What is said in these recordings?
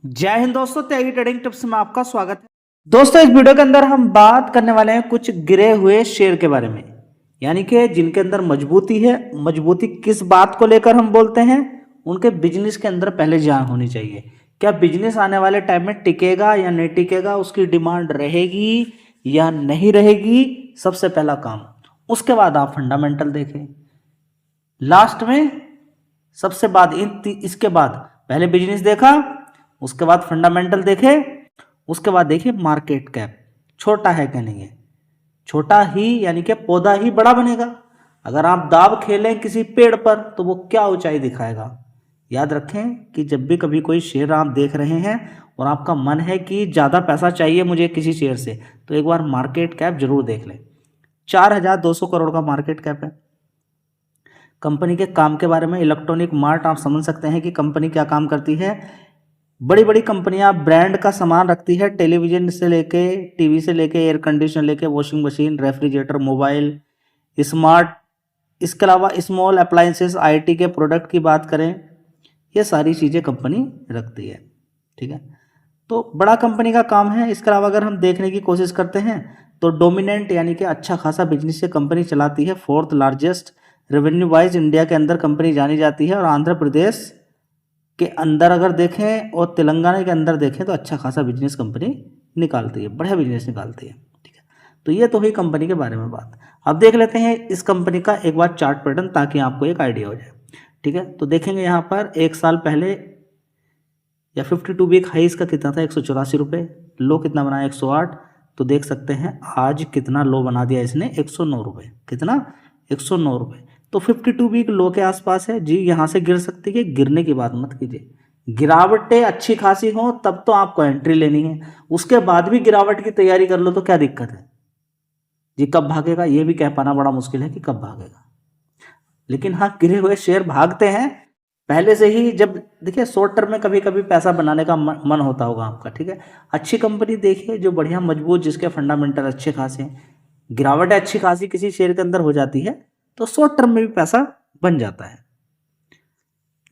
जय हिंद दोस्तों, त्यागी trading tips में आपका स्वागत है। दोस्तों, इस वीडियो के अंदर हम बात करने वाले हैं कुछ गिरे हुए शेयर के बारे में, यानी कि जिनके अंदर मजबूती है। मजबूती किस बात को लेकर हम बोलते हैं? उनके बिजनेस के अंदर पहले जान होनी चाहिए। क्या बिजनेस आने वाले टाइम में टिकेगा या नहीं टिकेगा, उसकी डिमांड रहेगी या नहीं रहेगी, सबसे पहला काम। उसके बाद आप फंडामेंटल देखें लास्ट में, सबसे बाद इसके बाद पहले बिजनेस देखा, उसके बाद फंडामेंटल देखे, उसके बाद देखिए मार्केट कैप छोटा है क्या नहीं है। छोटा ही यानी कि पौधा ही बड़ा बनेगा। अगर आप दाव खेलें किसी पेड़ पर तो वो क्या ऊंचाई दिखाएगा। याद रखें कि जब भी कभी कोई शेयर आप देख रहे हैं और आपका मन है कि ज़्यादा पैसा चाहिए मुझे किसी शेयर से, तो एक बार मार्केट कैप जरूर देख लें। 4,200 करोड़ का मार्केट कैप है। कंपनी के काम के बारे में, इलेक्ट्रॉनिक मार्ट, आप समझ सकते हैं कि कंपनी क्या काम करती है। बड़ी बड़ी कंपनियां ब्रांड का सामान रखती है, टेलीविजन से लेके, टीवी से लेके, एयर कंडीशनर लेके, washing machine, refrigerator, mobile, smart, इसके अलावा स्मॉल अप्लायंसेस, आईटी के प्रोडक्ट की बात करें, ये सारी चीज़ें कंपनी रखती है। ठीक है, तो बड़ा कंपनी का काम है। इसके अलावा अगर हम देखने की कोशिश करते हैं तो डोमिनेंट यानी कि अच्छा खासा बिजनेस से कंपनी चलाती है। Fourth largest revenue wise India के अंदर कंपनी जानी जाती है, और आंध्र प्रदेश के अंदर अगर देखें और तेलंगाना के अंदर देखें तो अच्छा खासा बिजनेस कंपनी निकालती है, बढ़िया बिजनेस निकालती है। ठीक है, तो ये तो हुई कंपनी के बारे में बात। अब देख लेते हैं इस कंपनी का एक बार चार्ट पैटर्न, ताकि आपको एक आइडिया हो जाए। ठीक है, तो देखेंगे यहाँ पर एक साल पहले या 52 वीक हाई इसका कितना था, 184 रुपये। लो कितना बनाया, 108। तो देख सकते हैं आज कितना लो बना दिया इसने, 109 रुपये। कितना, 109 रुपये। तो 52 वीक लो के आसपास है जी, यहाँ से गिर सकती है। गिरने की बात मत कीजिए, गिरावटें अच्छी खासी हो तब तो आपको एंट्री लेनी है। उसके बाद भी गिरावट की तैयारी कर लो तो क्या दिक्कत है जी। कब भागेगा ये भी कह पाना बड़ा मुश्किल है कि कब भागेगा, लेकिन हाँ, गिरे हुए शेयर भागते हैं पहले से ही। जब देखिए शॉर्ट टर्म में कभी कभी पैसा बनाने का मन होता होगा आपका। ठीक है, अच्छी कंपनी देखिए जो बढ़िया मजबूत, जिसके फंडामेंटल अच्छे खासे हैं, गिरावट अच्छी खासी किसी शेयर के अंदर हो जाती है तो शॉर्ट टर्म में भी पैसा बन जाता है।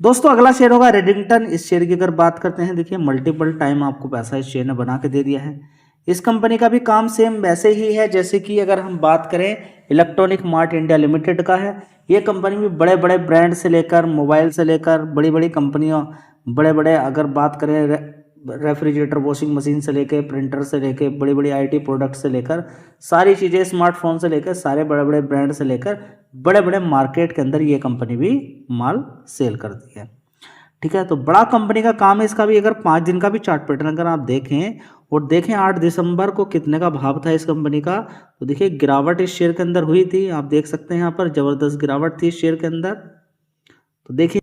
दोस्तों, अगला शेयर होगा रेडिंगटन। इस शेयर की अगर बात करते हैं, देखिए मल्टीपल टाइम आपको पैसा इस शेयर ने बना के दे दिया है। इस कंपनी का भी काम सेम वैसे ही है जैसे कि अगर हम बात करें इलेक्ट्रॉनिक मार्ट इंडिया लिमिटेड का है। ये कंपनी भी बड़े बड़े ब्रांड से लेकर, मोबाइल से लेकर, बड़ी बड़ी कंपनियों, बड़े बड़े अगर बात करें रेफ्रिजरेटर, वॉशिंग मशीन से लेकर, प्रिंटर से लेकर, बड़ी बड़ी आईटी प्रोडक्ट से लेकर, सारी चीज़ें, स्मार्टफोन से लेकर, सारे बड़े बड़े ब्रांड से लेकर बड़े बड़े मार्केट के अंदर ये कंपनी भी माल सेल करती है। ठीक है, तो बड़ा कंपनी का काम है। इसका भी अगर 5 दिन का भी चार्ट पैटर्न अगर आप देखें और देखें 8 दिसंबर को कितने का भाव था इस कंपनी का, तो देखिए गिरावट इस शेयर के अंदर हुई थी। आप देख सकते हैं यहाँ पर ज़बरदस्त गिरावट थी इस शेयर के अंदर। तो देखिए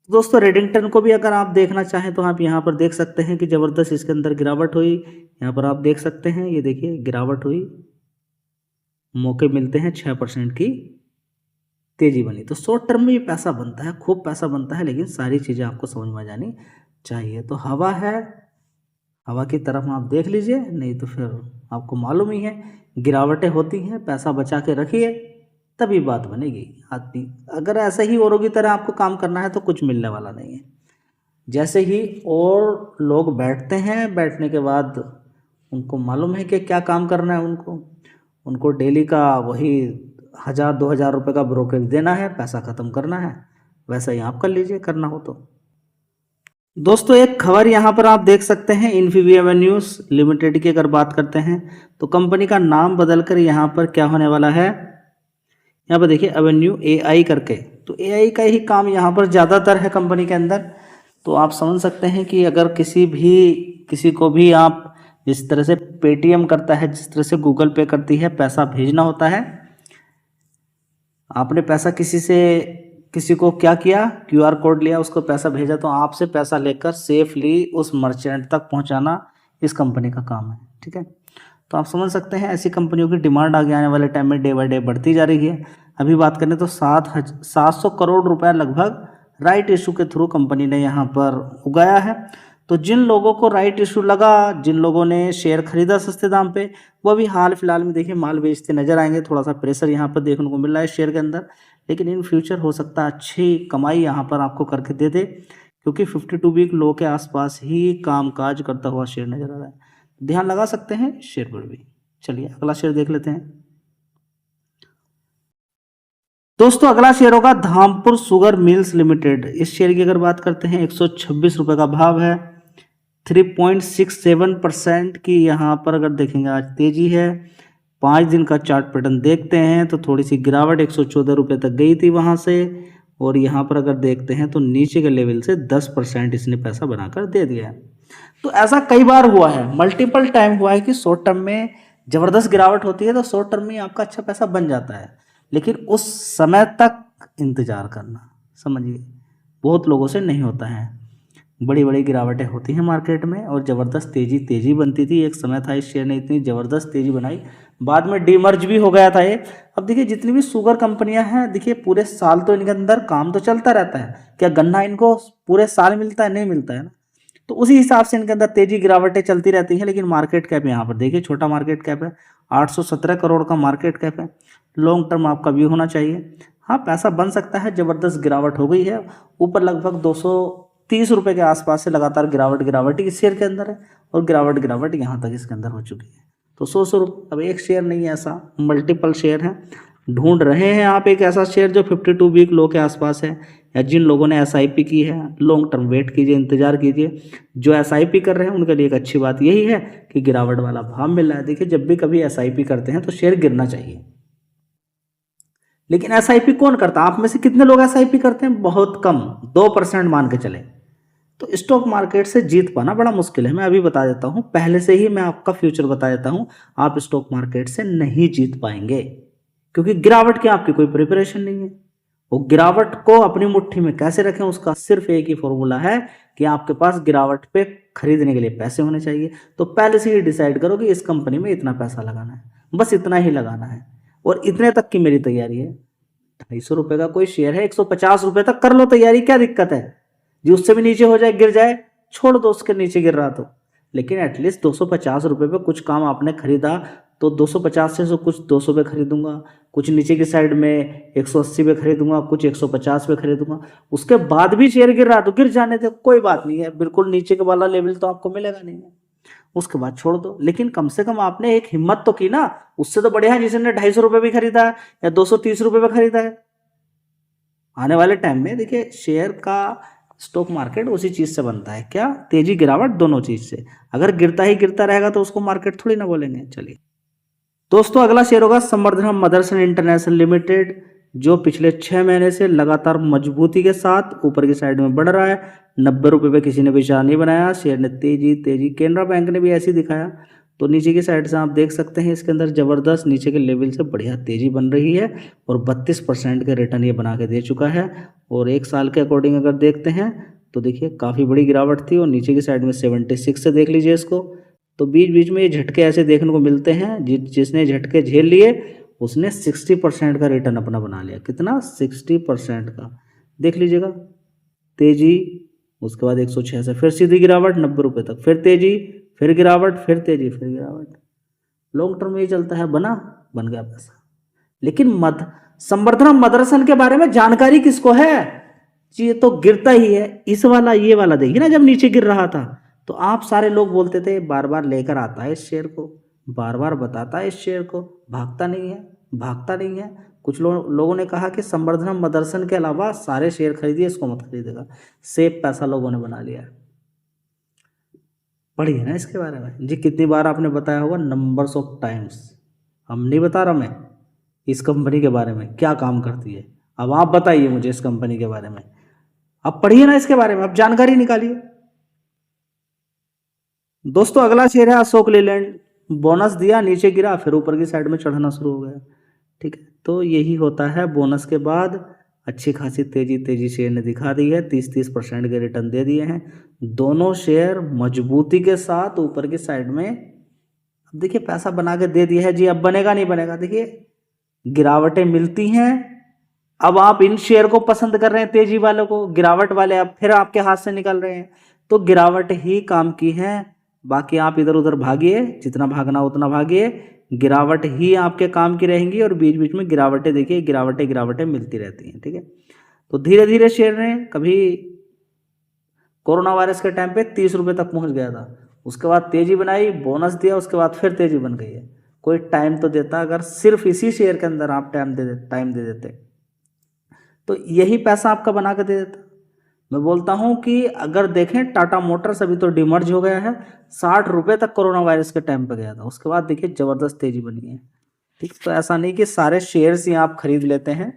दोस्तों, रेडिंगटन को भी अगर आप देखना चाहें तो आप यहाँ पर देख सकते हैं कि ज़बरदस्त इसके अंदर गिरावट हुई। यहाँ पर आप देख सकते हैं, ये देखिए गिरावट हुई, मौके मिलते हैं 6% की तेजी बनी। तो शॉर्ट टर्म में भी पैसा बनता है, खूब पैसा बनता है, लेकिन सारी चीज़ें आपको समझ में आ जानी चाहिए। तो हवा है, हवा की तरफ आप देख लीजिए, नहीं तो फिर आपको मालूम ही है गिरावटें होती हैं। पैसा बचा के रखिए, तभी बात बनेगी। आदमी अगर ऐसे ही औरों की तरह आपको काम करना है तो कुछ मिलने वाला नहीं है। जैसे ही और लोग बैठते हैं, बैठने के बाद उनको मालूम है कि क्या काम करना है, उनको डेली का वही 1,000-2,000 रुपये का ब्रोकरेज देना है, पैसा ख़त्म करना है। वैसा ही आप कर लीजिए, करना हो तो। दोस्तों, एक खबर यहाँ पर आप देख सकते हैं, इन्फीबी एवेन्यूज लिमिटेड की अगर बात करते हैं तो कंपनी का नाम बदलकर यहाँ पर क्या होने वाला है, यहाँ पर देखिए एवेन्यू एआई करके। तो एआई का ही काम यहाँ पर ज़्यादातर है कंपनी के अंदर। तो आप समझ सकते हैं कि अगर किसी को भी आप जिस तरह से पेटीएम करता है, जिस तरह से गूगल पे करती है, पैसा भेजना होता है, आपने पैसा किसी को क्या किया, क्यूआर कोड लिया, उसको पैसा भेजा, तो आपसे पैसा लेकर सेफली उस मर्चेंट तक पहुंचाना इस कंपनी का काम है। ठीक है, तो आप समझ सकते हैं ऐसी कंपनियों की डिमांड आगे आने वाले टाइम में डे बाय डे बढ़ती जा रही है। अभी बात करें तो 700 करोड़ रुपया लगभग राइट इशू के थ्रू कंपनी ने यहाँ पर उगाया है। तो जिन लोगों को राइट इशू लगा, जिन लोगों ने शेयर खरीदा सस्ते दाम पे, वो भी हाल फिलहाल में देखिए माल बेचते नजर आएंगे। थोड़ा सा प्रेशर यहाँ पर देखने को मिल रहा है शेयर के अंदर, लेकिन इन फ्यूचर हो सकता है अच्छी कमाई यहाँ पर आपको करके दे दे, क्योंकि 52 वीक लो के आसपास ही कामकाज करता हुआ शेयर नजर आ रहा है। ध्यान लगा सकते हैं शेयर पर भी। चलिए अगला शेयर देख लेते हैं। दोस्तों अगला शेयर होगा धामपुर शुगर मिल्स लिमिटेड। इस शेयर की अगर बात करते हैं 126 रुपए का भाव है। 3.67% की यहाँ पर अगर देखेंगे आज तेजी है। 5 दिन का चार्ट पैटर्न देखते हैं तो थोड़ी सी गिरावट 114 रुपये तक गई थी वहाँ से, और यहाँ पर अगर देखते हैं तो नीचे के लेवल से 10% इसने पैसा बनाकर दे दिया है। तो ऐसा कई बार हुआ है, मल्टीपल टाइम हुआ है कि शॉर्ट टर्म में ज़बरदस्त गिरावट होती है तो शॉर्ट टर्म में आपका अच्छा पैसा बन जाता है, लेकिन उस समय तक इंतज़ार करना, समझिए, बहुत लोगों से नहीं होता है। बड़ी बड़ी गिरावटें होती हैं मार्केट में और ज़बरदस्त तेज़ी बनती थी। एक समय था इस शेयर ने इतनी ज़बरदस्त तेज़ी बनाई, बाद में डीमर्ज भी हो गया था ये। अब देखिए जितनी भी शुगर कंपनियां हैं, देखिए पूरे साल तो इनके अंदर काम तो चलता रहता है। क्या गन्ना इनको पूरे साल मिलता है? नहीं मिलता है ना। तो उसी हिसाब से इनके अंदर तेज़ी गिरावटें चलती रहती हैं। लेकिन मार्केट कैप यहाँ पर देखिए छोटा मार्केट कैप है, 817 करोड़ का मार्केट कैप है। लॉन्ग टर्म आपका व्यू होना चाहिए। हाँ पैसा बन सकता है, ज़बरदस्त गिरावट हो गई है, ऊपर लगभग 230 रुपये के आसपास से लगातार गिरावट ही इस शेयर के अंदर है, और गिरावट यहाँ तक इसके अंदर हो चुकी है। तो 100 रुपये, अब एक शेयर नहीं है, ऐसा मल्टीपल शेयर है। ढूंढ रहे हैं आप एक ऐसा शेयर जो 52 वीक लो के आसपास है, या जिन लोगों ने एसआईपी की है, लॉन्ग टर्म वेट कीजिए, इंतजार कीजिए। जो एसआईपी कर रहे हैं उनके लिए एक अच्छी बात यही है कि गिरावट वाला भाव मिल रहा है। देखिए जब भी कभी एसआईपी करते हैं तो शेयर गिरना चाहिए, लेकिन एसआईपी कौन करता है? आप में से कितने लोग एसआईपी करते हैं? बहुत कम, 2% मान के चले। तो स्टॉक मार्केट से जीत पाना बड़ा मुश्किल है। मैं अभी बता देता हूं, पहले से ही मैं आपका फ्यूचर बता देता हूं, आप स्टॉक मार्केट से नहीं जीत पाएंगे, क्योंकि गिरावट की आपकी कोई प्रिपरेशन नहीं है। वो गिरावट को अपनी मुट्ठी में कैसे रखें, उसका सिर्फ एक ही फॉर्मूला है कि आपके पास गिरावट पे खरीदने के लिए पैसे होने चाहिए। तो पहले से ही डिसाइड करो कि इस कंपनी में इतना पैसा लगाना है, बस इतना ही लगाना है, और इतने तक की मेरी तैयारी है। 250 रुपये का कोई शेयर है, 150 रुपये तक कर लो तैयारी, क्या दिक्कत है जी? उससे भी नीचे हो जाए, गिर जाए, छोड़ दो, उसके नीचे गिर रहा तो, लेकिन एटलीस्ट 250 रुपये पे कुछ काम आपने खरीदा तो 250 से कुछ 200 पे खरीदूंगा, कुछ नीचे की साइड में 180 पे खरीदूंगा, कुछ 150 पे खरीदूंगा। उसके बाद भी शेयर गिर रहा तो गिर जाने दे, कोई बात नहीं है, बिल्कुल नीचे के वाला लेवल तो आपको मिलेगा नहीं है, उसके बाद छोड़ दो। लेकिन कम से कम आपने एक हिम्मत तो की ना। उससे तो बढ़िया है जिसने 250 रुपये भी खरीदा है या 230 रुपये पे खरीदा है। आने वाले टाइम में देखिए शेयर का स्टॉक मार्केट उसी चीज से बनता है, क्या? तेजी गिरावट दोनों चीज से। अगर गिरता ही गिरता रहेगा तो उसको मार्केट थोड़ी ना बोलेंगे। चलिए दोस्तों अगला शेयर होगा संवर्धना मदरसन इंटरनेशनल लिमिटेड, जो पिछले 6 महीने से लगातार मजबूती के साथ ऊपर की साइड में बढ़ रहा है। 90 रुपये पे किसी ने विचार नहीं बनाया, शेयर ने तेजी केनरा बैंक ने भी ऐसे ही दिखाया। तो नीचे की साइड से आप देख सकते हैं इसके अंदर जबरदस्त नीचे के लेवल से बढ़िया तेजी बन रही है, और 32% के रिटर्न ये बना के दे चुका है। और एक साल के अकॉर्डिंग अगर देखते हैं तो देखिए काफ़ी बड़ी गिरावट थी, और नीचे की साइड में 76 से देख लीजिए इसको। तो बीच बीच में ये झटके ऐसे देखने को मिलते हैं, जिसने झटके झेल लिए उसने 60% का रिटर्न अपना बना लिया। कितना? 60% का। देख लीजिएगा तेजी, उसके बाद 106 से फिर सीधी गिरावट 90 रुपये तक, फिर तेजी, फिर गिरावट, फिर तेजी, फिर गिरावट। लॉन्ग टर्म में ये चलता है, बन गया पैसा। लेकिन संवर्धना मदरसन के बारे में जानकारी किसको है? ये तो गिरता ही है। ये वाला देखिए ना, जब नीचे गिर रहा था तो आप सारे लोग बोलते थे, बार बार लेकर आता है इस शेयर को, बार बार बताता है इस शेयर को, भागता नहीं है। कुछ लोगों ने कहा कि संवर्धना मदरसन के अलावा सारे शेयर खरीदिए, इसको मत खरीदेगा। सेफ पैसा लोगों ने बना लिया। पढ़िए ना इसके बारे में जी, कितनी बार आपने बताया होगा, नंबर्स ऑफ टाइम्स। हम नहीं बता रहा मैं इस कंपनी के बारे में क्या काम करती है। अब आप बताइए मुझे इस कंपनी के बारे में, अब पढ़िए ना इसके बारे में, अब जानकारी निकालिए। दोस्तों अगला शेयर है अशोक लेलैंड। बोनस दिया, नीचे गिरा, फिर ऊपर की साइड में चढ़ना शुरू हो गया। ठीक है, तो यही होता है, बोनस के बाद अच्छी खासी तेजी शेयर ने दिखा दी है। 30% के रिटर्न दे दिए हैं दोनों शेयर मजबूती के साथ ऊपर की साइड में। अब देखिए पैसा बना के दे दिया है जी, अब बनेगा नहीं बनेगा। देखिए गिरावटें मिलती हैं, अब आप इन शेयर को पसंद कर रहे हैं तेजी वालों को, गिरावट वाले अब फिर आपके हाथ से निकल रहे हैं। तो गिरावट ही काम की है, बाकी आप इधर उधर भागिए, जितना भागना उतना भागिए। गिरावट ही आपके काम की रहेंगी, और बीच बीच में गिरावटें देखिए, गिरावटें मिलती रहती हैं। ठीक है, तो धीरे धीरे शेयर ने कभी कोरोना वायरस के टाइम पे 30 रुपये तक पहुंच गया था, उसके बाद तेजी बनाई, बोनस दिया, उसके बाद फिर तेजी बन गई है। कोई टाइम तो देता, अगर सिर्फ इसी शेयर के अंदर आप टाइम दे देते तो यही पैसा आपका बना के दे देता। मैं बोलता हूं कि अगर देखें टाटा मोटर्स अभी तो डिमर्ज हो गया है, 60 रुपये तक कोरोना वायरस के टाइम पे गया था, उसके बाद देखिए जबरदस्त तेजी बनी है। ठीक, तो ऐसा नहीं कि सारे शेयर्स ही आप खरीद लेते हैं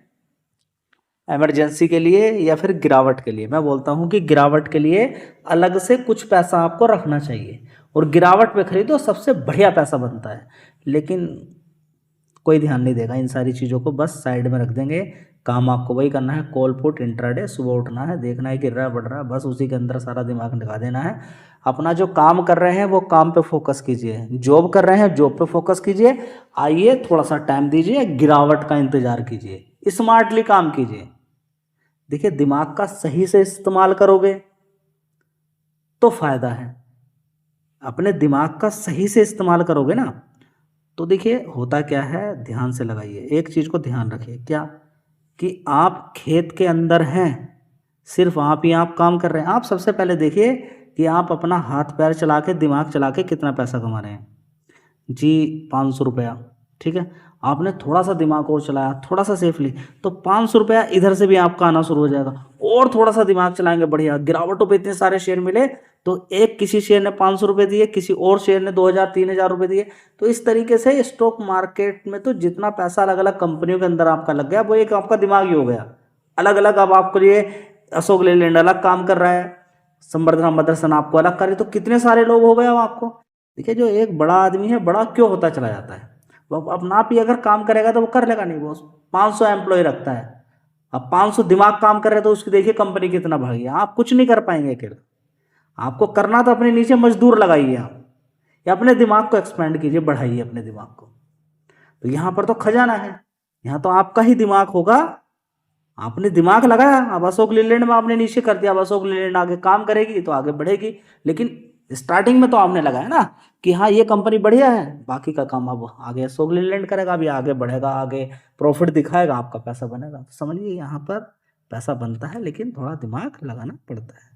इमरजेंसी के लिए या फिर गिरावट के लिए। मैं बोलता हूं कि गिरावट के लिए अलग से कुछ पैसा आपको रखना चाहिए, और गिरावट पे खरीदो, सबसे बढ़िया पैसा बनता है। लेकिन कोई ध्यान नहीं देगा इन सारी चीज़ों को, बस साइड में रख देंगे। काम आपको वही करना है, कॉल पुट इंट्राडे, सुबह उठना है, देखना है गिर रहा है बढ़ रहा है, बस उसी के अंदर सारा दिमाग लगा देना है। अपना जो काम कर रहे हैं वो काम पे फोकस कीजिए, जॉब कर रहे हैं जॉब पे फोकस कीजिए। आइए थोड़ा सा टाइम दीजिए, गिरावट का इंतजार कीजिए, स्मार्टली काम कीजिए। देखिए दिमाग का सही से इस्तेमाल करोगे तो फायदा है, अपने दिमाग का सही से इस्तेमाल करोगे ना तो देखिए होता क्या है, ध्यान से लगाइए, एक चीज़ को ध्यान रखिए, क्या कि आप खेत के अंदर हैं, सिर्फ आप ही आप काम कर रहे हैं। आप सबसे पहले देखिए कि आप अपना हाथ पैर चला के दिमाग चला के कितना पैसा कमा रहे हैं। जी 500 रुपया, ठीक है, आपने थोड़ा सा दिमाग और चलाया, थोड़ा सा सेफली, तो 500 रुपया इधर से भी आपका आना शुरू हो जाएगा। और थोड़ा सा दिमाग चलाएंगे, बढ़िया, गिरावटों पे इतने सारे शेयर मिले तो एक किसी शेयर ने 500 रुपये दिए, किसी और शेयर ने 2000-3000 रुपये दिए। तो इस तरीके से स्टॉक मार्केट में तो जितना पैसा अलग अलग कंपनियों के अंदर आपका लग गया वो एक आपका दिमाग ही हो गया अलग अलग। अब आपके लिए अशोक लेलैंड अलग काम कर रहा है, संवर्धना मदरसन आपको अलग कर रही, तो कितने सारे लोग हो गए अब आपको। देखिए जो एक बड़ा आदमी है बड़ा क्यों होता चला जाता है, वो अपना आप ही अगर काम करेगा तो वो कर लेगा नहीं। वो 500 एम्प्लॉय रखता है, अब 500 दिमाग काम कर रहे हैं तो उसकी देखिए कंपनी कितना बढ़ गया। आप कुछ नहीं कर पाएंगे अकेले, आपको करना तो अपने नीचे मजदूर लगाइए आप, या अपने दिमाग को एक्सपेंड कीजिए, बढ़ाइए अपने दिमाग को। तो यहाँ पर तो खजाना है, यहाँ तो आपका ही दिमाग होगा। आपने दिमाग लगाया, अब अशोक लेलैंड में आपने नीचे कर दिया, अब अशोक लेलैंड आगे काम करेगी तो आगे बढ़ेगी, लेकिन स्टार्टिंग में तो आपने लगाया ना कि हाँ ये कंपनी बढ़िया है, बाकी का काम अब आगे अशोक लेलैंड करेगा, अभी आगे बढ़ेगा, आगे प्रॉफिट दिखाएगा, आपका पैसा बनेगा। तो समझिए यहाँ पर पैसा बनता है लेकिन थोड़ा दिमाग लगाना पड़ता है।